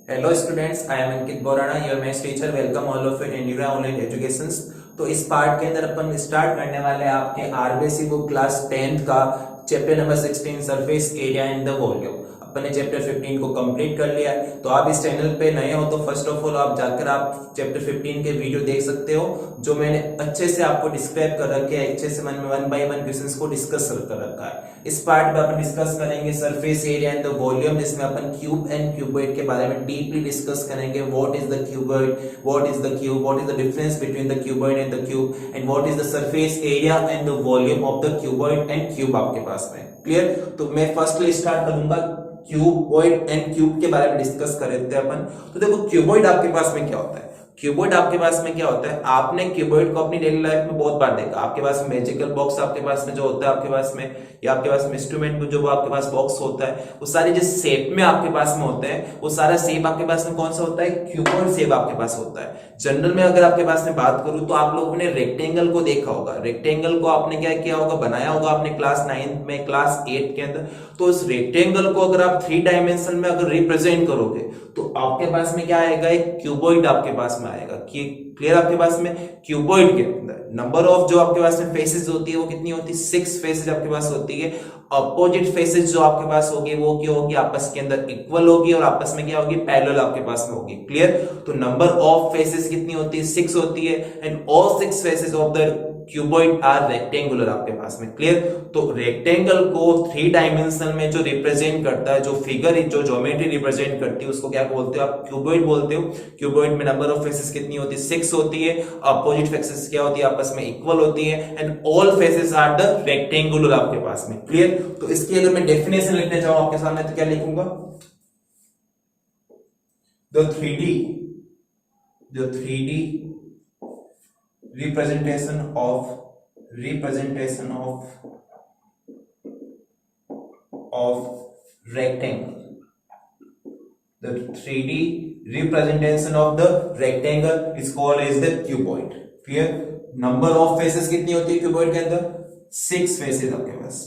Hello students, I am Ankit Borana, your maths teacher. Welcome all of it in your online educations. तो इस part के अंदर अपन start करने वाले हैं आपके आरबीसी बुक क्लास 10th का chapter number 16 surface area and the volume. अपन ने चैप्टर 15 को कंप्लीट कर लिया है। तो आप इस चैनल पे नए हो तो फर्स्ट ऑफ ऑल आप जाकर आप चैप्टर 15 के वीडियो देख सकते हो, जो मैंने अच्छे से आपको डिस्क्राइब कर रखे हैं, अच्छे से वन बाय वन क्वेश्चंस को डिस्कस कर रखा है। इस पार्ट में अपन डिस्कस करेंगे surface area and the volume, जिसमें अपन क्यूब एंड क्यूबॉइड के बारे में डीपली डिस्कस करेंगे। What is the cuboid, what is the cube, what is the difference between the cuboid and the cube, and what is the surface area and the volume of the cuboid and cube आपके पास में। Clear? तो मैं firstly start करूंगा cuboid and cube के बारे में discuss कर रहे थे अपन। तो देखो क्यूबॉइड आपके पास में क्या होता है। क्यूबॉइड आपके पास में क्या होता है, आपने क्यूबॉइड को अपनी डेली लाइफ में बहुत बार देखा। आपके पास मैजिकल बॉक्स आपके पास में जो होता है आपके पास में, या आपके पास में इंस्ट्रूमेंट में जो आपके पास बॉक्स होता है, वो सारे जिस शेप में आपके पास में होते हैं, वो सारा शेप आपके पास में कौन सा होता है, क्यूबॉइड शेप आपके पास होता है। जनरल में अगर आपके पास में बात करूं तो आप लोगों ने रेक्टेंगल को देखा होगा। रेक्टेंगल को आपने क्या किया होगा, बनाया होगा अपने क्लास 9 में, क्लास 8 के अंदर। तो उस रेक्टेंगल को अगर आप 3 डायमेंशन में अगर रिप्रेजेंट करोगे तो आपके पास में क्या आएगा, एक क्यूबॉइड आपके पास में आएगा। क्लियर? आपके पास में क्यूबॉइड के अंदर नंबर ऑफ जो आपके पास में फेसेस होती है वो कितनी होती है, 6 फेसेस आपके पास होती है। अपोजिट फेसेस जो आपके पास होगी वो क्या होगी, आपस के अंदर इक्वल होगी और आपस में क्या होगी, पैरेलल आपके पास में होगी। क्लियर? तो नंबर ऑफ फेसेस कितनी होती है, 6 होती है, and all 6 faces of the cuboid are rectangular आपके पास में। क्लियर? तो रेक्टेंगल को 3 डायमेंशन में जो रिप्रेजेंट करता है, जो फिगर जो ज्योमेट्री रिप्रेजेंट करती है, उसको क्या बोलते हो आप, क्यूबॉइड बोलते हो। क्यूबॉइड में नंबर ऑफ फेसेस कितनी होती है, 6 होती है। अपोजिट फेसेस क्या होती है, आपस में इक्वल होती है, and all faces are the rectangular आपके पास में। क्लियर? तो इसकी अगर मैं डेफिनेशन लिखने चाहूं आपके सामने तो क्या लिखूंगा, the 3D representation of rectangle. The 3D representation of the rectangle is called as the cuboid. Clear? Number of faces कितनी होती है क्यूबॉइड के अंदर, 6 फेसेस आपके पास,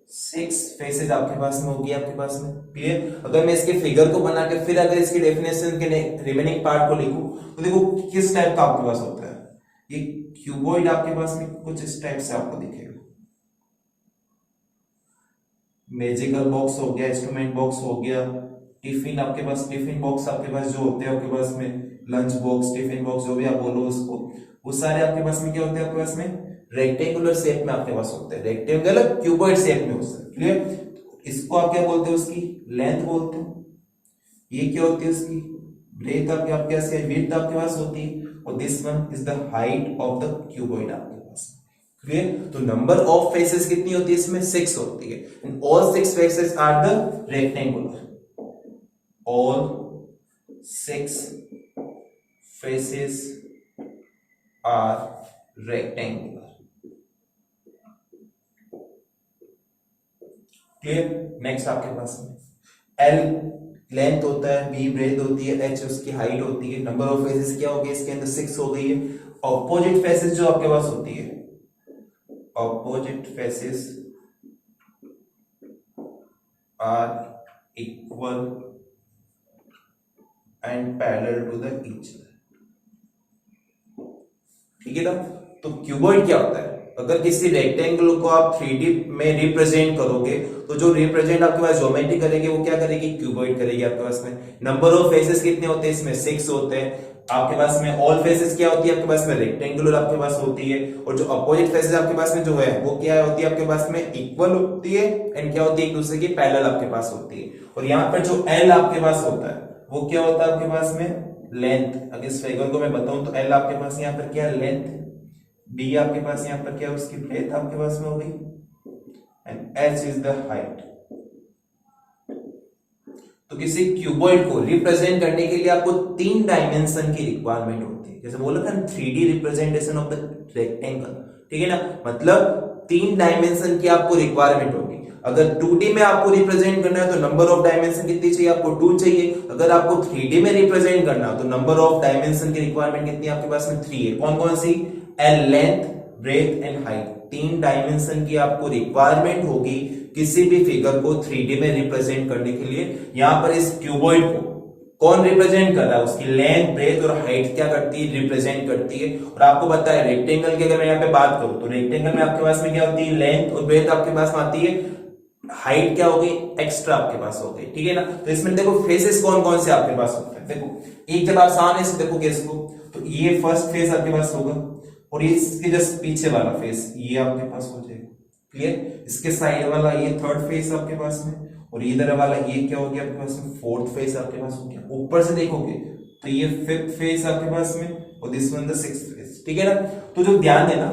6 फेसेस आपके पास में होगी आपके पास में। क्लियर? अगर मैं इसके फिगर को बना के फिर अगर इसकी डेफिनेशन के रिमेनिंग पार्ट को लिखूं तो देखो किस टाइप का आपके पास होता है। ये क्यूबॉइड आपके पास में कुछ इस टाइप से आपको दिखेगा। मैजिकल बॉक्स हो गया, इंस्ट्रूमेंट बॉक्स हो गया, टिफिन आपके पास, टिफिन बॉक्स आपके पास जो होते हैं आपके पास में, लंच बॉक्स, टिफिन बॉक्स, जो भी आप बोलो उसको, वो सारे आपके पास में क्या होते हैं, आपके पास में रेक्टेंगुलर शेप में आपके पास होते हैं, रेक्टेंगल क्यूबॉइड शेप में होता है। क्लियर? इसको आप क्या बोलते हो, उसकी लेंथ बोलते हैं। ये क्या होती है, उसकी ब्रेथ आपके आपके विड्थ आपके पास होती है, और this one is the height of the cuboid आपके पास। क्लियर? तो नंबर ऑफ फेसेस कितनी होती है इसमें, 6 होती है, and all 6 faces are the rectangular. All 6 faces are rectangular. Clear? Next आपके पास में एल लेंथ होता है, बी ब्रेथ होती है, एच उसकी हाइट होती है। नंबर ऑफ फेसेस क्या हो गई इसके अंदर, 6 हो गई है। ऑपोजिट फेसेस जो आपके पास होती है, opposite faces are equal and parallel to the each other. ठीक है ना? तो क्यूबॉइड क्या होता है, अगर किसी रेक्टेंगल को आप 3D में रिप्रेजेंट करोगे तो जो रिप्रेजेंट आपके पास ज्योमेट्री करेगी वो क्या करेगी, क्यूबॉइड करेगी आपके पास में। नंबर ऑफ फेसेस कितने होते हैं इसमें, 6 होते हैं आपके पास में। ऑल फेसेस क्या होती है आपके पास में, रेक्टेंगुलर आपके पास होती है, और जो अपोजिट फेसेस आपके पास में जो है वो क्या होती है आपके पास में, इक्वल होती है, एंड क्या होती है, एक दूसरे की पैरेलल आपके पास होती है। और यहाँ पर जो एल आपके पास होता है वो क्या होता है आपके पास में, लेंथ। अगर इस फिगर को मैं बताऊं तो एल आपके पास यहाँ पर क्या है, लेंथ, बी आपके पास यहाँ पर क्या है, उसकी ब्रेथ आपके पास में हो गई, and H is the height. तो किसी क्यूबॉइड को रिप्रेजेंट करने के लिए आपको 3 डायमेंशन की रिक्वायरमेंट होती है। जैसे बोला था 3D representation of the rectangle, ठीक है ना, मतलब 3 डायमेंशन की आपको रिक्वायरमेंट होगी। अगर 2D में आपको रिप्रेजेंट करना है तो नंबर ऑफ डायमेंशन कितनी चाहिए आपको, 2 चाहिए। अगर आपको 3D में रिप्रेजेंट करना है तो नंबर ऑफ डायमेंशन की रिक्वायरमेंट कितनी आपके पास में, 3 है। कौन कौन सी, L length, breadth and height, 3 dimension की आपको रिक्वायरमेंट होगी किसी भी फिगर को 3D में रिप्रेजेंट करने के लिए। यहां पर इस क्यूबॉइड को कौन रिप्रेजेंट कर रहा है, उसकी लेंथ, ब्रेथ और हाइट क्या करती है, रिप्रेजेंट करती है। और आपको पता है रेक्टेंगल की अगर मैं यहाँ पे बात करूं तो रेक्टेंगल में आपके पास में क्या होती है, लेंथ और ब्रेथ आपके पास में आती है, हाइट क्या होगी, एक्स्ट्रा आपके पास हो गई, ठीक है ना। तो इसमें देखो फेसेस कौन कौन से आपके पास होते हैं, देखो एक जब आप सामने से देखोगे इसको तो ये फर्स्ट फेस आपके पास होगा और ये इसके जस्ट पीछे वाला फेस ये आपके पास हो जाएगा, क्लियर। इसके साइड वाला ये थर्ड फेस आपके पास में और इधर वाला ये क्या हो गया आपके पास में, फोर्थ फेस आपके पास हो गया। ऊपर से देखोगे तो ये फिफ्थ फेस आपके पास में और this one the sixth face, ठीक है ना। तो जो ध्यान देना,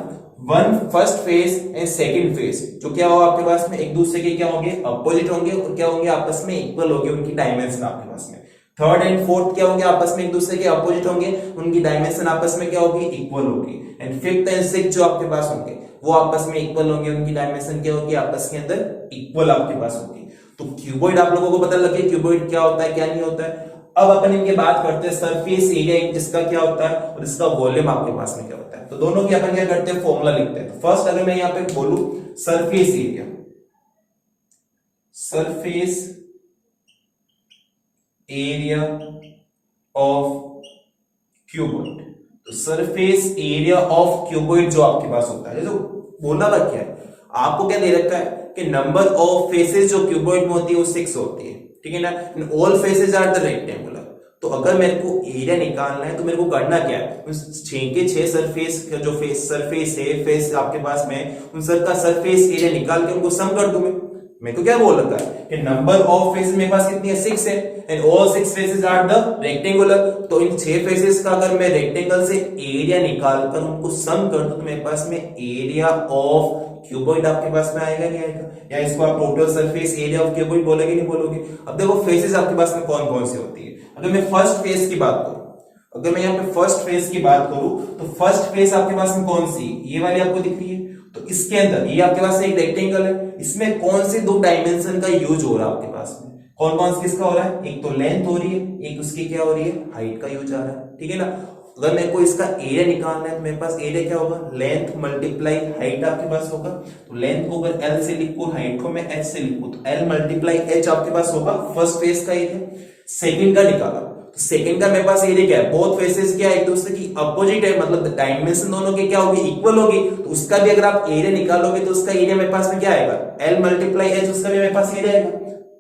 one first face and second face जो क्या होगा आपके पास में, एक दूसरे के क्या होंगे, अपोजिट होंगे और क्या होंगे, आपस में इक्वल होंगे उनकी डायमेंशन आपके पास में। थर्ड एंड फोर्थ क्या होंगे, आपस में एक दूसरे के अपोजिट होंगे, उनकी डायमेंशन आपस में क्या होगी, इक्वल होगी। एंड फिफ्थ एंड सिक्स्थ जो आपके पास होंगे वो आपस में इक्वल होंगे, उनकी डायमेंशन क्या होगी, आपस के अंदर इक्वल आपके पास होगी। तो क्यूबॉइड आप लोगों को पता लग गया क्यूबॉइड क्या होता है क्या नहीं होता है। अब अपन इनके बात करते हैं सरफेस एरिया इसका क्या होता है और इसका वॉल्यूम आपके पास में क्या होता है। तो दोनों की अपन क्या करते हैं, फॉर्मूला लिखते हैं। तो फर्स्ट अगर मैं यहां पे बोलूं surface area, surface area of cuboid, तो सरफेस एरिया ऑफ क्यूबॉइड जो आपके पास होता है, जो बोलना था क्या है आपको, क्या दे रखा है कि नंबर ऑफ फेसेस जो क्यूबॉइड में होती है वो 6 होती है, ठीक है ना। All faces are the rectangular. तो अगर मेरे को एरिया निकालना है तो मेरे को करना क्या है, उन 6 के 6 सरफेस जो सरफेस है फेस आपके पास में, उन सब का सरफेस एरिया निकाल के उनको सम कर दूं। मेरे को क्या बोल रखा है कि नंबर ऑफ फेसेस मेरे पास कितनी है, 6 है and all 6 faces are the rectangular. तो इन 6 फेसेस का अगर मैं रेक्टेंगल से एरिया निकालकर उनको सम कर दूं तो मेरे पास में एरिया ऑफ क्यूबॉइड आपके पास में आएगा नहीं आएगा, या इसको आप total surface area of cuboid बोलोगे नहीं बोलोगे। अब देखो फेसेस आपके पास में कौन कौन सी होती है। अगर मैं फर्स्ट फेस की बात करूं, अगर मैं यहाँ पे फर्स्ट फेस की बात करूं तो फर्स्ट फेस आपके पास में कौन सी, ये वाली आपको दिख रही है। तो इसके अंदर ये आपके पास एक रेक्टेंगल है, इसमें कौन से दो डायमेंशन का यूज हो रहा है आपके पास में, कौन कौन सा किसका हो रहा है, एक तो लेंथ हो रही है, एक उसकी क्या हो रही है, हाइट का यूज आ रहा है, ठीक है ना। अगर मेरे को इसका एरिया निकालना है तो मेरे पास एरिया क्या होगा, लेंथ मल्टीप्लाई हाइट आपके पास होगा। तो लेंथ को अगर एल से लिखूं, हाइट को मैं एच से लिखूं तो एल मल्टीप्लाई एच आपके पास होगा फर्स्ट फेस का एरिया। सेकंड का निकाला तो सेकंड का मेरे पास एरिया क्या है, बोथ फेसेस क्या है, एक दूसरे की अपोजिट है, मतलब डायमेंशन दोनों के क्या होगी, इक्वल होगी। तो उसका भी अगर आप एरिया निकालोगे तो उसका एरिया मेरे पास में क्या आएगा, एल मल्टीप्लाई एच, उसका भी मेरे पास एरिया आएगा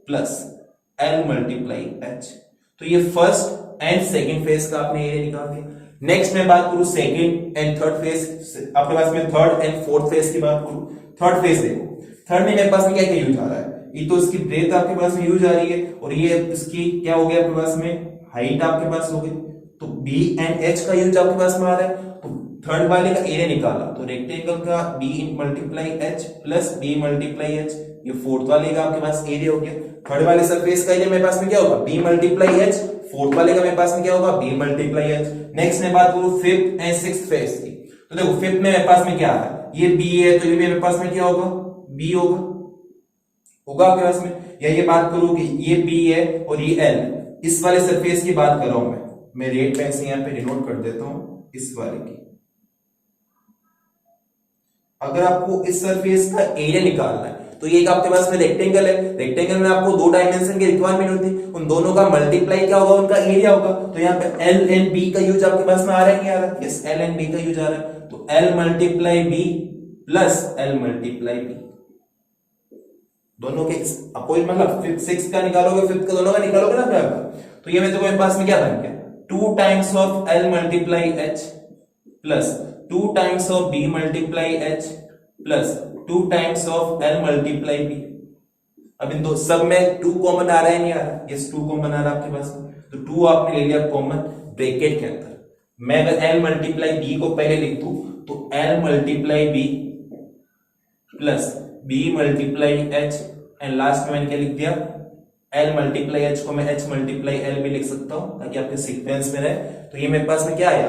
प्लस एल मल्टीप्लाई एच। तो ये फर्स्ट एंड सेकंड फेस का आपने एरिया निकाल दिया। नेक्स्ट मैं बात करूं सेकंड एंड थर्ड फेस, आपके पास में थर्ड एंड फोर्थ फेस की बात करूं। थर्ड फेस देखो, थर्ड में मेरे पास में क्या क्या यूज आ रहा है, ये तो इसकी ब्रेथ आपके पास में यूज आ रही है और ये इसकी क्या हो गया आपके पास में, हाइट आपके पास हो गई। तो बी एंड एच का यूज आपके पास में आ रहा है। तो थर्ड वाले का एरिया निकाला तो रेक्टेंगल का B multiply H plus B multiply H, ये फोर्थ वाले का आपके पास एरिया हो गया। थर्ड वाले सरफेस का एरिया मेरे पास में क्या होगा, बी मल्टीप्लाई एच, फोर्थ वाले का मेरे पास में क्या होगा, बी मल्टीप्लाई एच। नेक्स्ट मैं बात करूं फिफ्थ एंड सिक्स्थ फेस की, तो देखो फिफ्थ में मेरे पास में क्या आ रहा है, ये बी है तो ये मेरे पास में क्या होगा, बी होगा आपके पास में। या ये बात करूं कि ये बी है और ये एल, इस वाले सरफेस की बात कर रहा हूं मैं रेड पेन से यहां पे डिनोट कर देता हूं इस वाले की। अगर आपको इस सरफेस का एरिया निकालना है तो ये आपके पास में रेक्टेंगल है, रेक्टेंगल में आपको दो डायमेंशन की रिक्वायरमेंट होती है, उन दोनों का मल्टीप्लाई क्या होगा, उनका एरिया होगा। तो यहाँ पे एल एंड बी का यूज आपके पास में आ रहा है, नहीं आ रहा, यस एल एंड बी का यूज आ रहा है। तो L multiply B plus L multiply B, दोनों के अपोजिट, मतलब फिफ्थ सिक्स का निकालोगे, फिफ्थ का दोनों का निकालोगे ना बराबर। तो ये मेरे पास में क्या बन गया, 2 times of L multiply H plus 2 times of B multiply H plus 2 times of L multiply B. अब इन दो सब में 2 कॉमन आ रहा है, नहीं आ रहा, यस 2 कॉमन आ रहा है आपके पास में। तो 2 आपने ले लिया कॉमन ब्रैकेट के अंदर। मैं अगर एल मल्टीप्लाई बी को पहले लिख दूं तो L multiply B plus B multiply H and last में मैंने क्या लिख दिया, एल मल्टीप्लाई एच को मैं एच मल्टीप्लाई एल भी लिख सकता हूं ताकि आपके सीक्वेंस में रहे। तो ये मेरे पास में क्या आया,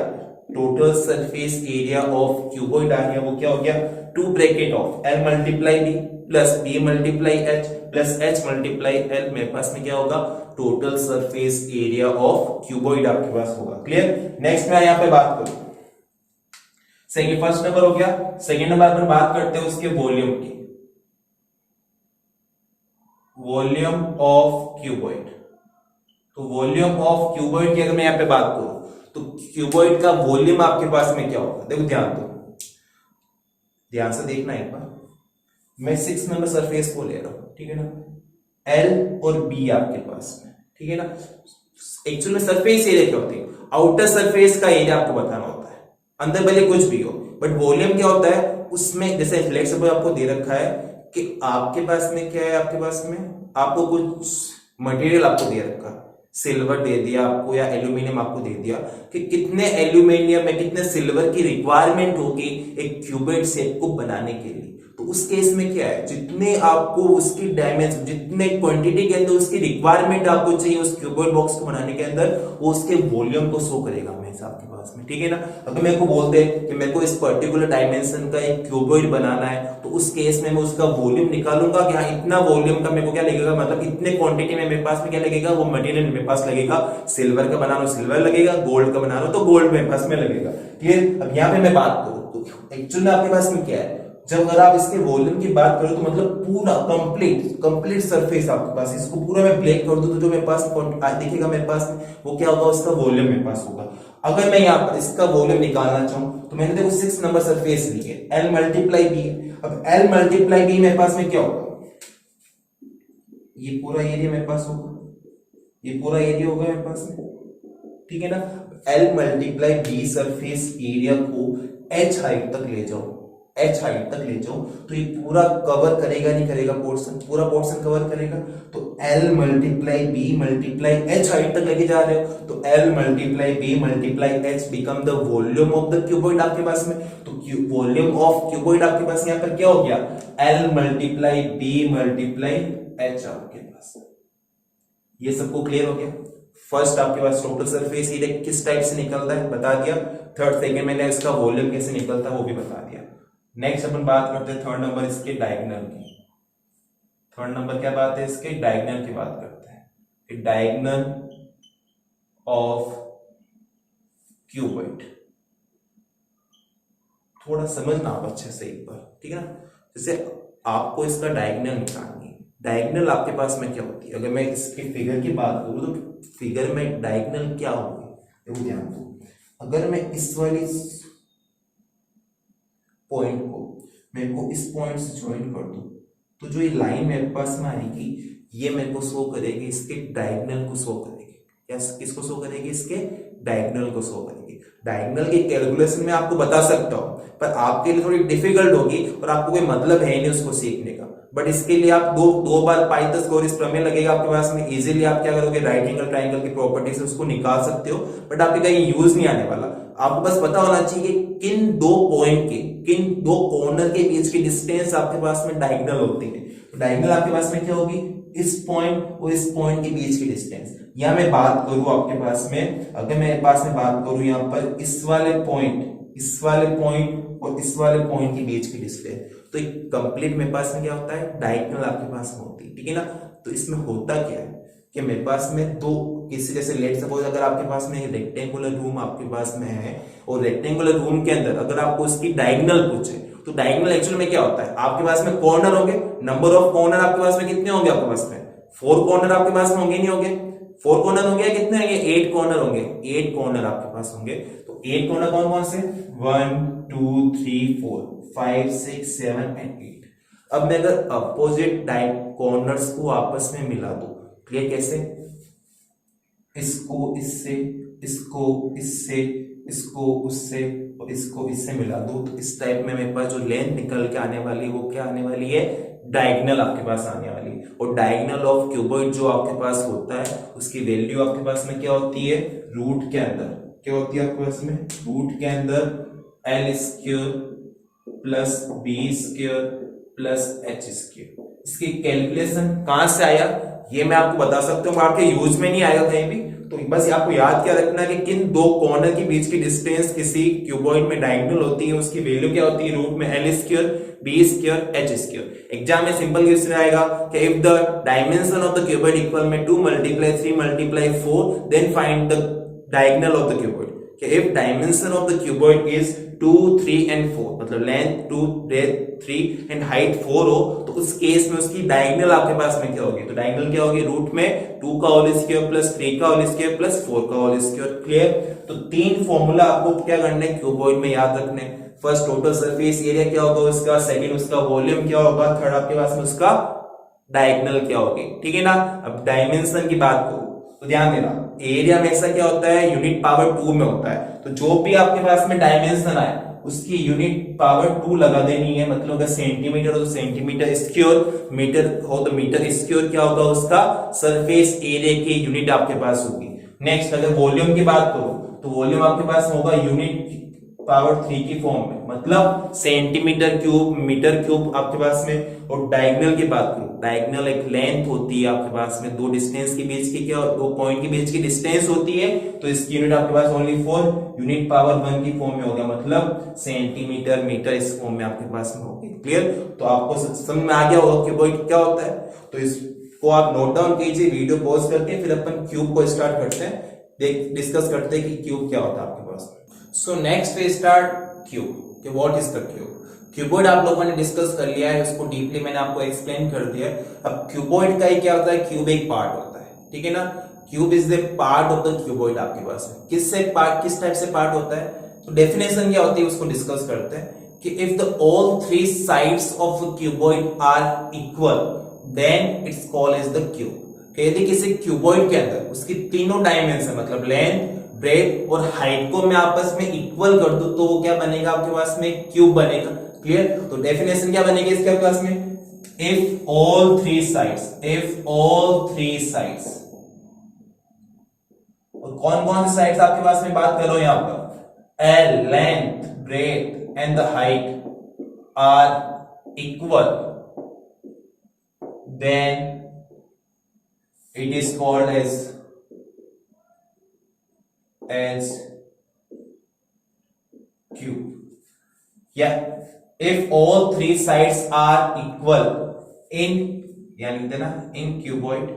total surface area of cuboid आ गया, वो क्या हो गया, 2 bracket of L multiply B plus B multiply H plus H multiply L. मेरे पास में क्या होगा, total surface area of cuboid आपके पास होगा। क्लियर। नेक्स्ट मैं यहां पे बात करूं, सेकंड फर्स्ट नंबर हो गया, सेकंड नंबर पर बात करते हैं उसके वॉल्यूम की, वॉल्यूम ऑफ क्यूबॉइड। तो वॉल्यूम ऑफ क्यूबॉइड की अगर मैं यहाँ पे बात करूं तो क्यूबॉइड का वॉल्यूम आपके पास में क्या होगा, देखो ध्यान दो, ध्यान से देखना एक बार। मैं 6 नंबर सरफेस को ले रहा हूं, ठीक है ना, एल और बी आपके पास में, ठीक है ना। एक्चुअल में सरफेस एरिया क्या होती है, आउटर सरफेस का एरिया आपको बताना होता है, अंदर भले कुछ भी हो, बट वॉल्यूम क्या होता है उसमें। जैसे फ्लेक्स आपको दे रखा है कि आपके पास में क्या है, आपके पास में आपको कुछ मटेरियल आपको दे रखा है, सिल्वर दे दिया आपको या एल्यूमिनियम आपको दे दिया, कि कितने एल्यूमिनियम में कितने सिल्वर की रिक्वायरमेंट होगी एक क्यूबॉइड शेप को बनाने के लिए। तो उस केस में क्या है, जितने आपको उसकी डायमेंशन, जितने क्वांटिटी के अंदर उसकी रिक्वायरमेंट आपको चाहिए उस क्यूबॉइड बॉक्स को बनाने के अंदर, वो उसके वॉल्यूम को शो करेगा हमेशा आपके पास में, ठीक है ना। अगर मेरे को बोलते हैं कि मेरे को इस पर्टिकुलर डायमेंशन का एक क्यूबॉइड बनाना है, तो उस केस में मैं उसका वॉल्यूम निकालूंगा कि हाँ इतना वॉल्यूम का मेरे को क्या लगेगा, मतलब इतने क्वांटिटी में मेरे पास में क्या लगेगा, वो मटेरियल मेरे पास लगेगा। सिल्वर का बना लो सिल्वर लगेगा, गोल्ड का बना लो तो गोल्ड मेरे पास में लगेगा, क्लियर। अब यहाँ पे मैं बात करूं तो एक्चुअल में आपके पास में क्या है, जब अगर आप इसके वॉल्यूम की बात करो तो मतलब पूरा कंप्लीट सरफेस आपके पास, इसको पूरा मैं ब्लैक कर दूं तो जो मेरे पास दिखेगा मेरे पास वो क्या होगा, उसका वॉल्यूम मेरे पास होगा। अगर मैं यहाँ पर इसका वॉल्यूम निकालना चाहूं तो मैंने देखो 6 नंबर सरफेस ली है, एल मल्टीप्लाई बी है। अब एल मल्टीप्लाई बी मेरे पास में क्या होगा, ये पूरा एरिया मेरे पास होगा, ये पूरा एरिया होगा मेरे पास में, ठीक है ना। L multiply B surface area को एच हाइट तक ले जाओ, एच हाइट तक ले जाओ तो ये पूरा कवर करेगा नहीं करेगा, पोर्शन पूरा पोर्शन कवर करेगा। तो L multiply B multiply H height तक लेके जा रहे हो तो L multiply B multiply H become the volume of the cuboid आपके पास में। तो वॉल्यूम ऑफ क्यूबॉइड आपके पास यहाँ पर क्या हो गया, L multiply B multiply H आपके पास। ये सबको क्लियर हो गया। फर्स्ट आपके पास टोटल सरफेस एरिया किस टाइप से निकलता है बता दिया, थर्ड सेकंड मैंने इसका वॉल्यूम कैसे निकलता है वो भी बता दिया। नेक्स्ट अपन बात करते हैं थर्ड नंबर इसके डायगोनल की। थर्ड नंबर क्या बात है, इसके डायगोनल की बात करते हैं। डायगोनल ऑफ क्यूबॉइड थोड़ा समझना आप अच्छे से एक बार, ठीक है ना। जैसे आपको इसका डायगोनल निकालनी है, डायगोनल आपके पास में क्या होती है, अगर मैं इसके फिगर की बात करूं तो फिगर में डायगोनल क्या होगी, देखो ध्यान दो। अगर मैं इस वाली पॉइंट को मेरे को इस पॉइंट से ज्वाइन कर दूं तो जो ये लाइन मेरे पास में आएगी ये मेरे को शो करेगी इसके डायगोनल को शो करेगी, या किसको शो करेगी, इसके डायगोनल को शो करेगी। डायगोनल की कैलकुलेशन में आपको बता सकता हूं पर आपके लिए थोड़ी डिफिकल्ट होगी और आपको कोई मतलब है नहीं उसको सीखने का, बट इसके लिए आप दो बार पाइथागोरस स्क्वायर प्रमेय लगेगा आपके पास में, इजीली आप क्या करोगे, राइट एंगल ट्रायंगल की प्रॉपर्टी से उसको निकाल सकते हो, बट आपके कहीं यूज नहीं आने वाला। आपको बस पता होना चाहिए कि किन दो पॉइंट के, किन दो कॉर्नर के बीच की डिस्टेंस आपके पास में डायगोनल होती है। तो डायगोनल आपके पास में क्या होगी, इस पॉइंट और इस पॉइंट के बीच की डिस्टेंस। यहां मैं बात करूं आपके पास में, अगर मैं पास में बात करूं यहां पर इस वाले पॉइंट और इस वाले पॉइंट के बीच की डिस्टेंस, तो एक कंप्लीट मेरे पास में क्या होता है, डायगोनल आपके पास में होती है, ठीक है ना। तो इसमें होता क्या है कि मेरे पास में दो किसी, जैसे लेट सपोज अगर आपके पास में रेक्टेंगुलर रूम आपके पास में है और रेक्टेंगुलर रूम के अंदर अगर आपको उसकी डायगोनल पूछे तो डायगोनल एक्चुअली में क्या होता है, आपके पास में कॉर्नर होंगे, नंबर ऑफ कॉर्नर आपके पास में कितने होंगे, आपके पास में 4 कॉर्नर आपके पास में होंगे, नहीं होंगे, 4 कॉर्नर होंगे, कितने होंगे, 8 कॉर्नर होंगे, 8 कॉर्नर आपके पास होंगे। तो 8 कॉर्नर कौन कौन से, 1 2 3 4 5 6 7 एंड 8। अब मैं अगर अपोजिट कॉर्नर्स को आपस में मिला दूं, क्लियर कैसे, इसको इससे, इसको इससे, इसको उससे और इसको इससे मिला दो तो इस टाइप में मेरे पास जो लेंथ निकल के आने वाली है वो क्या आने वाली है, डायगोनल आपके पास आने वाली है। और डायगोनल ऑफ क्यूबॉइड जो आपके पास होता है उसकी वैल्यू आपके पास में क्या होती है, रूट के अंदर क्या होती है आपके पास में, रूट के अंदर L square plus B square plus H square. इसकी कैलकुलेशन कहां से आया ये मैं आपको बता सकता हूँ, आपके यूज में नहीं आएगा कहीं भी। तो बस आपको याद क्या रखना है कि किन दो कॉर्नर के बीच की डिस्टेंस किसी क्यूबॉइड में डायगोनल होती है, उसकी वैल्यू क्या होती है, रूट में L square B square H square. Exam में सिंपल क्वेश्चन आएगा कि if the dimension of the cuboid equal में 2 × 3 × 4 then find the diagonal of the cuboid. कि if dimension of the cuboid is 2, 3 and 4, मतलब length 2, breath 3 and height 4 हो, तो उस case में उसकी डायगोनल आपके पास में क्या होगी? तो डायगोनल क्या होगी? रूट में 2 का होल स्क्वायर प्लस 3 का होल स्क्वायर प्लस 4 का होल स्क्वायर। क्लियर? तो तीन फॉर्मूला आपको क्या करने हैं क्यूबॉइड में याद रखने। फर्स्ट टोटल सरफेस एरिया क्या होगा उसका, सेकंड उसका वॉल्यूम क्या होगा, थर्ड आपके पास में उसका डायगोनल क्या होगी। ठीक है ना? अब डायमेंशन की बात करूं तो ध्यान देना, एरिया हमेशा क्या होता है? यूनिट पावर 2 में होता है। तो जो भी आपके पास में डायमेंशन आए उसकी यूनिट पावर 2 लगा देनी है। मतलब अगर सेंटीमीटर हो तो सेंटीमीटर स्क्वायर, मीटर हो तो मीटर स्क्वायर क्या होगा उसका सरफेस एरिया की यूनिट आपके पास होगी। नेक्स्ट अगर वॉल्यूम की बात करो तो वॉल्यूम आपके पास होगा यूनिट पावर 3 की फॉर्म में, मतलब सेंटीमीटर क्यूब, मीटर क्यूब आपके पास में। और डायगोनल की बात करूं, डायगोनल एक लेंथ होती है आपके पास में, दो डिस्टेंस के बीच की क्या, दो पॉइंट के बीच की डिस्टेंस होती है। तो इसकी यूनिट आपके पास ओनली 4 यूनिट पावर 1 की फॉर्म में हो गया, मतलब सेंटीमीटर मीटर इस फॉर्म में आपके पास में होगी। क्लियर? तो आपको समझ में आ गया होगा क्यूबॉइड क्या होता है। तो इसको आप नोट डाउन कीजिए, वीडियो पॉज करके फिर अपन क्यूब को स्टार्ट करते हैं, डिस्कस करते हैं कि क्यूब क्या होता है आपके पास। So next we start cube, कि what is the cube. Cuboid आप लोगों ने डिस्कस कर लिया है, उसको डीपली मैंने आपको एक्सप्लेन कर दिया है। अब क्यूबॉइड का ही क्या होता है, क्यूब एक पार्ट होता है, ठीक है ना। Cube is the part of the cuboid आपके पास है। किससे पार्ट, किस टाइप से पार्ट होता है, तो डेफिनेशन क्या होती है उसको डिस्कस करते हैं कि if the all three sides of a cuboid are equal then it's called as the cube. यदि किसी क्यूबॉइड के अंदर उसकी तीनों डायमेंशन मतलब लेंथ, ब्रेथ और हाइट को मैं आपस में इक्वल कर दूं तो वो क्या बनेगा आपके पास में, क्यूब बनेगा। क्लियर? तो डेफिनेशन क्या बनेगी इसके पास में, if all three sides, if all three sides, और कौन कौन सी साइड्स आपके पास में बात कर रहा हूं यहां पर, L, length, breadth and the height are equal, then it is called as cube. Yeah, if all three sides are equal in, यानी देना in cuboid,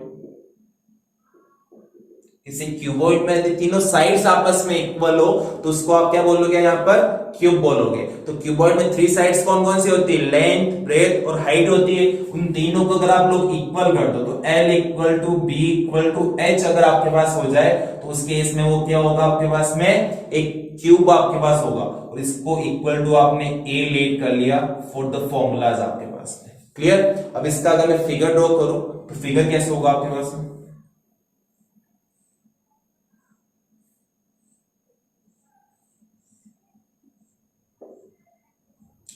इसे क्यूबॉइड में यदि तीनों साइड्स आपस में इक्वल हो तो उसको आप क्या बोलोगे यहाँ पर, क्यूब बोलोगे। तो क्यूबॉइड में थ्री साइड्स कौन कौन सी होती है, लेंथ, ब्रेथ और हाइट होती है। उन तीनों को अगर आप लोग इक्वल कर दो तो L equal to B equal to H अगर आपके पास हो जाए तो उस केस में वो क्या होगा आपके पास में, एक क्यूब आपके पास होगा। और इसको इक्वल टू आपने A लेट कर लिया फॉर द फॉर्मूलाज आपके पास में। क्लियर? अब इसका अगर मैं फिगर ड्रॉ करूं तो फिगर कैसे होगा आपके पास में,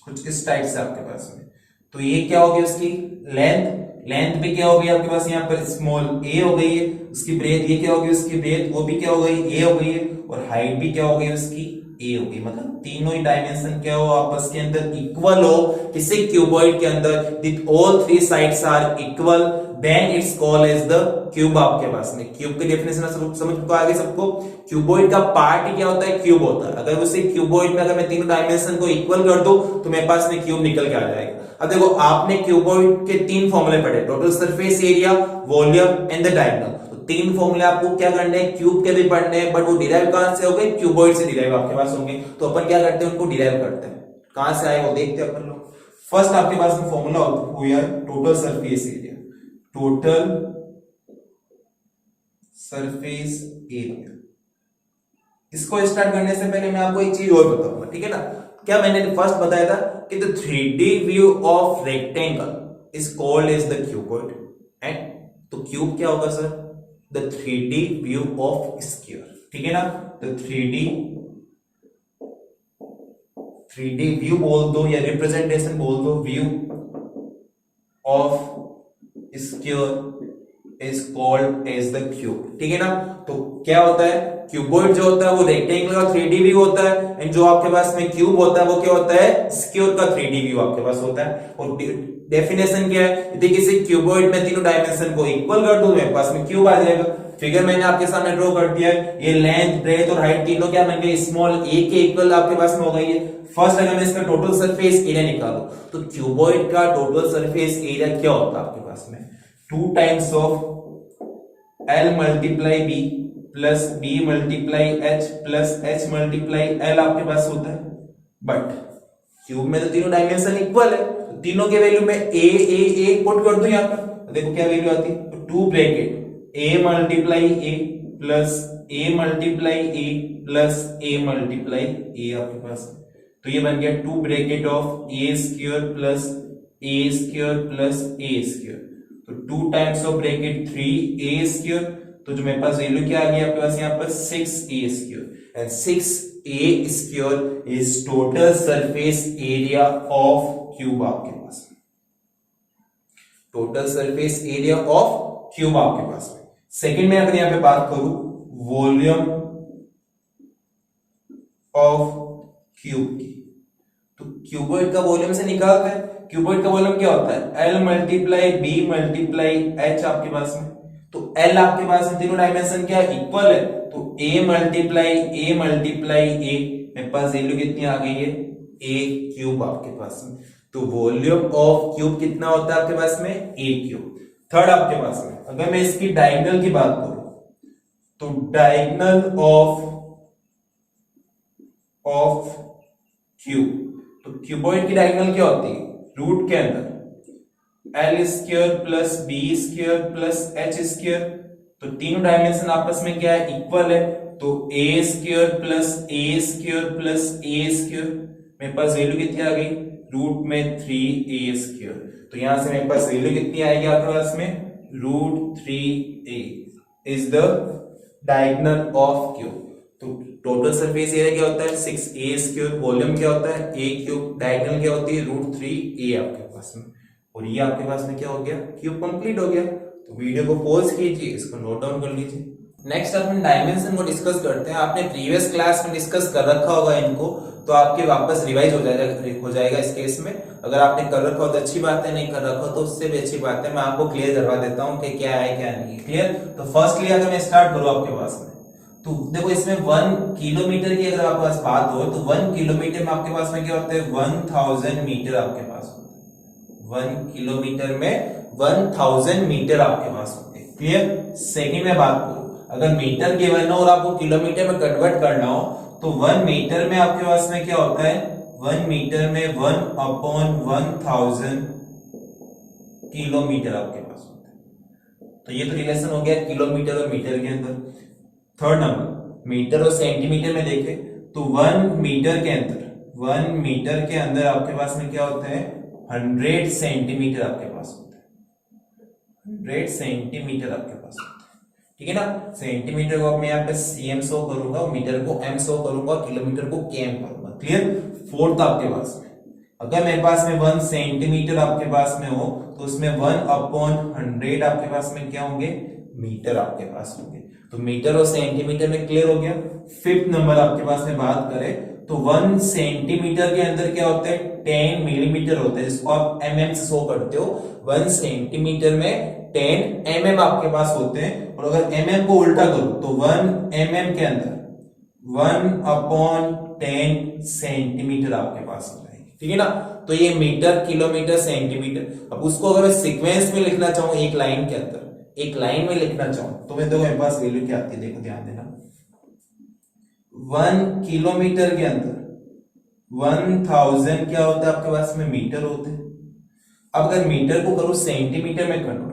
कुछ इस टाइप से आपके पास में। तो ये क्या होगी उसकी लेंथ, लेंथ भी क्या होगी आपके पास यहाँ पर स्मॉल a हो गई है। उसकी ब्रेथ, ये क्या होगी उसकी ब्रेथ, वो भी क्या हो गई, a हो गई है। और हाइट भी क्या हो गई उसकी, a हो गई। मतलब तीनों ही डायमेंशन क्या हो आपस के अंदर इक्वल हो किसी क्यूबॉइड के अंदर, with all three sides are equal, then it's called as the cube आपके पास में। क्यूब की डेफिनेशन समझ को आ गई सबको। क्यूबॉइड का पार्ट ही क्या होता है, क्यूब होता है। अगर उसे क्यूबॉइड में अगर मैं तीनों डायमेंशन को इक्वल कर दूं तो मेरे पास में क्यूब निकल के आ जाएगा। अब देखो आपने क्यूबॉइड के तीन फॉर्मूले पढ़े, total surface area, volume and the diagonal. तो तीन फॉर्मूले आपको क्या करने हैं, क्यूब के भी पढ़ने हैं, बट वो डिराइव कहां से होंगे, क्यूबॉइड से डिराइव आपके पास होंगे। तो अपन क्या करते हैं, उनको डिराइव करते हैं, कहां से आए वो देखते हैं अपन लोग। फर्स्ट आपके पास में फॉर्मूला हुआ है total surface area, total surface area. इसको स्टार्ट करने से पहले मैं आपको एक चीज और बताऊंगा, ठीक है ना। क्या मैंने फर्स्ट बताया था कि the 3D view of rectangle is called as the cuboid. And तो क्यूब क्या होगा sir, the 3D view of square, ठीक है ना। द 3D व्यू बोल दो या रिप्रेजेंटेशन बोल दो, view of square is called as the cube, ठीक है ना। तो क्या होता है, क्यूबॉइड जो होता है वो रेक्टेंगल का 3D व्यू होता है, एंड जो आपके पास में क्यूब होता है वो क्या होता है, स्क्वायर का 3D व्यू आपके पास होता है। और डेफिनेशन क्या है, यदि किसी क्यूबॉइड में तीनों डायमेंशन को इक्वल कर दो मेरे पास में क्यूब आ जाएगा। फिगर मैंने आपके सामने ड्रॉ कर दिया है। ये लेंथ, ब्रेथ और हाइट तीनों क्या बन गए, स्मॉल a के इक्वल आपके पास में हो गई है। फर्स्ट अगर मैं इसका टोटल सरफेस एरिया निकालूं तो क्यूबॉइड का टोटल सरफेस एरिया क्या होता है आपके पास में, 2 times of L multiply B plus B multiply H plus H multiply L आपके पास होता है। बट क्यूब में तो तीनों डायमेंशन इक्वल है, तो तीनों के वैल्यू में ए पुट कर दो यहाँ पर, तो देखो क्या वैल्यू आती है, तो 2 bracket A multiply A plus A multiply A plus A multiply ए आपके पास, तो ये बन गया 2 bracket of A square plus A square plus A square, तो 2 times of bracket 3 A square, तो जो मेरे पास वैल्यू क्या आ गया आपके पास यहाँ पर 6 A square, and 6 A square is total surface area of cube आपके पास, total surface area of cube आपके पास। सेकंड में अगर यहां पे बात करूं वॉल्यूम ऑफ क्यूब की, तो क्यूबॉइड का वॉल्यूम से निकालते हैं, क्यूबॉइड का वॉल्यूम क्या होता है, L multiply B multiply H आपके पास में, तो एल आपके पास तीनों डायमेंशन क्या इक्वल है, तो ए मल्टीप्लाई ए मेरे पास वैल्यू कितनी आ गई है, ए क्यूब आपके पास में, तो वॉल्यूम ऑफ क्यूब कितना होता है आपके पास में, ए क्यूब। थर्ड आपके पास में अगर मैं इसकी डायगोनल की बात करूं, तो डायगोनल ऑफ क्यूब, तो क्यूबॉइड की डायगोनल क्या होती है, रूट के अंदर L square plus B square plus H square, तो तीनों डायमेंशन आपस में क्या है, इक्वल है, तो ए स्क्वायर प्लस ए स्क्वायर प्लस ए स्क्वायर, मेरे पास वैल्यू कितनी आ गई, रूट में 3a स्क्वायर, तो यहां से मेरे पास वैल्यू कितनी आएगी आपके पास में, root 3a is the diagonal of cube. तो टोटल सरफेस एरिया क्या होता है, 6a स्क्वायर, वॉल्यूम क्या होता है, a क्यूब, डायगोनल क्या होती है, रूट 3a आपके पास में, और ये आपके पास में क्या हो गया, क्यूब कंप्लीट हो गया। तो वीडियो को पॉज कीजिए, इसको नोट डाउन कर लीजिए। नेक्स्ट अपन डायमेंशन को डिस्कस करते हैं। आपने प्रीवियस क्लास में डिस्कस कर रखा होगा इनको, तो आपके वापस रिवाइज हो जाएगा इस केस में। अगर आपने कर रखा हो तो अच्छी बात है, नहीं कर रखा हो तो उससे भी अच्छी बात है। मैं आपको क्लियर करवा देता हूँ कि क्या है क्या नहीं है। क्लियर? तो फर्स्टली अगर मैं स्टार्ट करूँ आपके पास में, तो देखो इसमें 1 किलोमीटर की अगर आपके पास बात हो तो 1 किलोमीटर में आपके पास में क्या होता है, 1000 मीटर आपके पास होता है। 1 किलोमीटर में 1000 मीटर आपके पास होते हैं। क्लियर? सेकंड में बात करूं, अगर मीटर गिवन हो और आपको किलोमीटर में कन्वर्ट करना हो तो 1 मीटर में आपके पास में क्या होता है, 1 मीटर में 1/1000 किलोमीटर आपके पास होता है। तो ये तो रिलेशन हो गया किलोमीटर और मीटर के अंदर। थर्ड नंबर, मीटर और सेंटीमीटर में देखें तो 1 मीटर के अंदर आपके पास में क्या होता है, 100 सेंटीमीटर आपके पास होता है। 100 सेंटीमीटर आपके पास होता है। ठीक है ना? सेंटीमीटर को मैं यहाँ पे cm शो करूंगा, मीटर को m शो करूंगा, किलोमीटर को km करूंगा। क्लियर? फोर्थ आपके पास में अगर मेरे पास में 1 सेंटीमीटर आपके पास में हो तो उसमें 1/100 आपके पास में क्या होंगे, मीटर आपके पास होंगे। तो मीटर और सेंटीमीटर में क्लियर हो गया। फिफ्थ नंबर आपके पास में बात करें तो 1 सेंटीमीटर के अंदर क्या होता है, 10 मिलीमीटर होता है, जिसको आप mm से शो करते हो। 1 सेंटीमीटर में 10 mm आपके पास होते हैं। और अगर mm को उल्टा करो तो 1 mm के अंदर 1/10 सेंटीमीटर आपके पास हो जाएगी। ठीक है ना? तो ये मीटर, किलोमीटर, सेंटीमीटर। अब उसको अगर मैं सीक्वेंस में लिखना चाहूं, एक लाइन के अंदर, एक लाइन में लिखना चाहूं तो मैं देखो मेरे पास वैल्यू क्या आती है, देखो ध्यान देना। 1 किलोमीटर के अंदर 1000 क्या होता है आपके पास में, मीटर होते हैं। अब अगर मीटर को करूं सेंटीमीटर में कन्वर्ट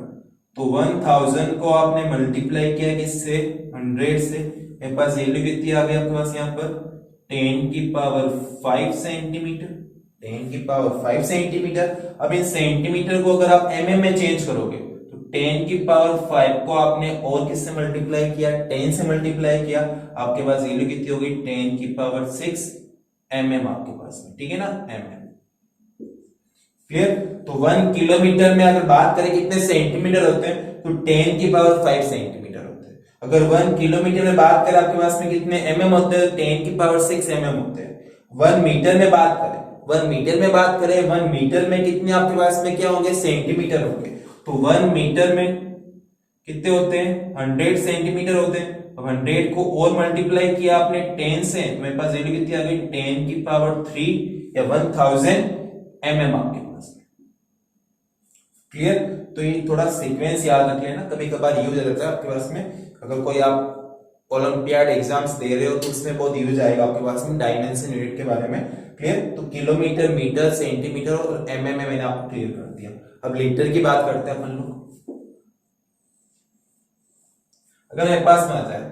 तो 1000 को आपने मल्टीप्लाई किया किससे, 100 से, मेरे पास वैल्यू कितनी आ गई आपके पास यहाँ पर 10 की पावर 5 सेंटीमीटर। 10 की पावर 5 सेंटीमीटर। अब इन सेंटीमीटर को अगर आप mm में चेंज करोगे तो 10 की पावर 5 को आपने और किससे मल्टीप्लाई किया, 10 से मल्टीप्लाई किया, आपके पास वैल्यू कितनी हो गई, 10 की पावर 6 mm आपके पास में। ठीक है ना? mm। क्लियर? तो 1 किलोमीटर में अगर बात करें कितने सेंटीमीटर होते हैं तो 10 की पावर 5 सेंटीमीटर होते हैं। अगर 1 किलोमीटर में बात करें आपके पास में कितने mm होते हैं, 10 की पावर 6 mm होते हैं। 1 मीटर में बात करें 1 मीटर में कितने आपके पास में क्या होंगे, सेंटीमीटर होंगे। तो 1 मीटर में कितने होते हैं, 100 सेंटीमीटर होते हैं। अब 100 को और मल्टीप्लाई किया आपने 10 से, मेरे पास वैल्यू कितनी आ गई, 10 की पावर 3 या 1000 mm आपके पास में। क्लियर? तो ये थोड़ा सीक्वेंस याद रख लेना, कभी कभार यूज रहता है आपके पास में। अगर कोई आप ओलंपियाड एग्जाम्स दे रहे हो तो उसमें बहुत यूज आएगा आपके पास में डायमेंशन यूनिट के बारे में। क्लियर? तो किलोमीटर, मीटर, सेंटीमीटर और एमएम में मैंने आपको क्लियर कर दिया। अब लीटर की बात करते हैं अपन लोग। अगर मेरे पास में आता है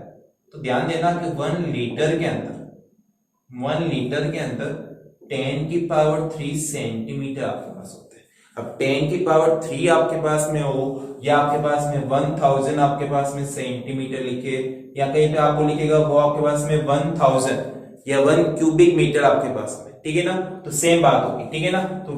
तो ध्यान देना कि 1 लीटर के अंदर 10 की पावर 3 सेंटीमीटर आपके पास होता है। अब 10 की पावर 3 आपके पास में हो या आपके पास में 1000 आपके पास में सेंटीमीटर लिखे या कहीं पे आपको लिखेगा वो आपके पास में 1000 या 1 क्यूबिक मीटर आपके पास में, ठीक है ना? तो सेम बात होगी, ठीक है ना? तो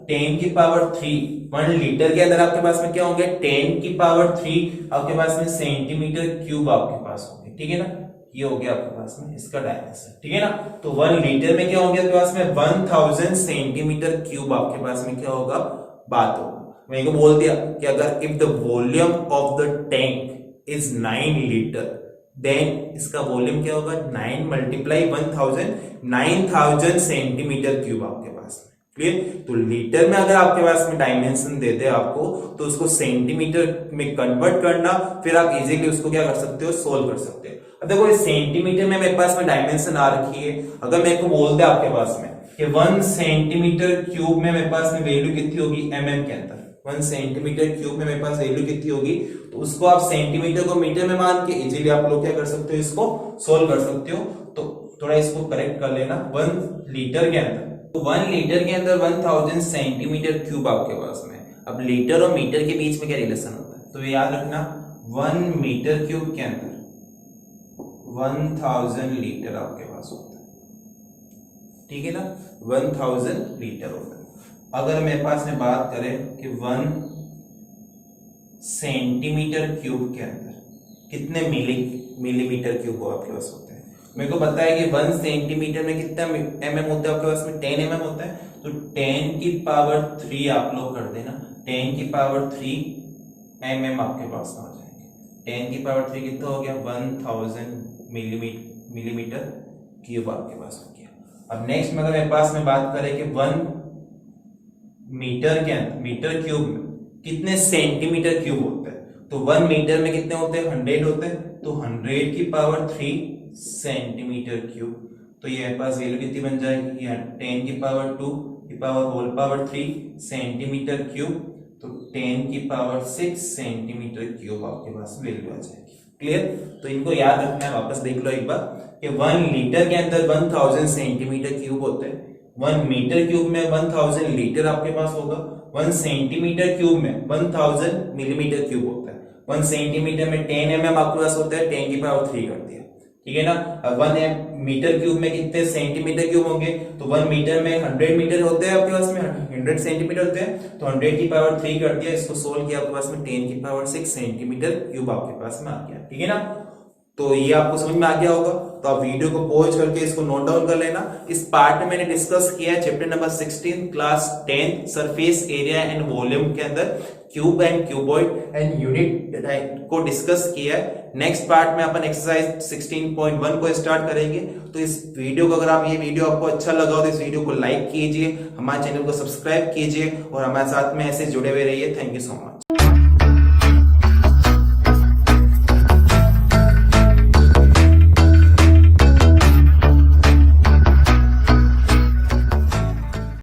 10 की पावर 3 1 लीटर के अंदर आपके पास में क्या होंगे? 10 की पावर 3 आपके पास में सेंटीमीटर क्यूब आपके पास होंगे, ठीक है ना? ये हो गया आपके पास में इसका डायमेंशन, ठीक है ना? तो 1 लीटर में क्या होंगे आपके पास में? 1000 सेंटीमीटर क्यूब आपके पास में क्या होगा? बात होगा। मैंने को बोल दिया कि अगर if the volume of the tank is 9 litre then इसका वॉल्यूम क्या होगा? 9 मल्टीप्लाई 1000 9000 सेंटीमीटर क्यूब आपके पास में। क्लियर? तो लीटर में अगर आपके पास में डायमेंशन दे दे आपको तो उसको सेंटीमीटर में कन्वर्ट करना, फिर आप इजीली उसको क्या कर सकते हो? सोल्व कर सकते हो। अब देखो इस सेंटीमीटर में मेरे पास में डायमेंशन आ रखी है। अगर मेरे को बोल दे आपके पास में कि 1 सेंटीमीटर क्यूब में मेरे पास में वैल्यू कितनी होगी? एमएम के अंदर 1 सेंटीमीटर क्यूब में मेरे पास वैल्यू कितनी होगी? तो उसको आप सेंटीमीटर को मीटर में मान के इजीली आप लोग क्या कर सकते हो? इसको सोल्व कर सकते हो। तो थोड़ा इसको करेक्ट कर लेना। 1 लीटर के अंदर, तो 1 लीटर के अंदर 1000 सेंटीमीटर क्यूब आपके पास में। अब लीटर और मीटर के बीच में क्या रिलेशन होता है? तो याद रखना 1 मीटर क्यूब के अंदर 1000 लीटर आपके पास होता है, ठीक है ना? 1000 लीटर होता है। अगर मेरे पास में बात करें कि 1 सेंटीमीटर क्यूब के अंदर कितने मिलीमीटर क्यूब आपके पास होते हैं? मेरे को पता है कि 1 सेंटीमीटर में कितना एमएम होता है आपके पास में? 10 एमएम होता है। तो 10 की पावर 3 आप लोग कर देना। 10 की पावर 3 एमएम आपके पास में हो जाएंगे। 10 की पावर 3 कितना हो गया? 1000 मिलीमीटर क्यूब आपके पास हो गया। अब नेक्स्ट में अगर मेरे पास में बात करें कि 1 मीटर के अंदर मीटर क्यूब में कितने सेंटीमीटर क्यूब होते हैं? तो 1 मीटर में कितने होते हैं? 100 होते हैं। तो 100 की पावर 3 सेंटीमीटर क्यूब। तो ये मेरे पास वैल्यू कितनी बन जाएगी? 10 की पावर 2 की power whole power 3 centimetre cube. तो 10 की पावर 6 सेंटीमीटर क्यूब आपके पास वैल्यू आ जाएगी। क्लियर? तो इनको याद रखना है। वापस देख लो एक बार कि 1 लीटर के अंदर 1000 सेंटीमीटर क्यूब होते हैं। 1 मीटर क्यूब में 1000 लीटर आपके पास होगा। 1 सेंटीमीटर क्यूब में 1000 मिलीमीटर क्यूब होता है। 1 सेंटीमीटर में 10 एमएम आपके पास होता है। 10 की पावर 3 कर दिया, ठीक है ना? अब 1 मीटर क्यूब में कितने सेंटीमीटर क्यूब होंगे? तो 1 मीटर में 100 मीटर होते हैं आपके पास में, 100 सेंटीमीटर होते हैं। तो 100 की पावर 3 कर दिया, इसको सोल्व किया, आपके पास में 10 की पावर 6 सेंटीमीटर क्यूब आपके पास में आ गया, ठीक है ना? तो ये आपको समझ में आ गया होगा। तो आप वीडियो को पॉज करके इसको नोट डाउन कर लेना। इस पार्ट में मैंने डिस्कस किया है chapter number 16 class 10 surface area and volume के अंदर cube and cuboid and unit को डिस्कस किया है। नेक्स्ट पार्ट में अपन एक्सरसाइज 16.1 को स्टार्ट करेंगे। तो इस वीडियो को अगर आप ये वीडियो आपको अच्छा लगा हो तो इस वीडियो को लाइक कीजिए, हमारे चैनल को सब्सक्राइब कीजिए और हमारे साथ में ऐसे जुड़े हुए रहिए। Thank you so much.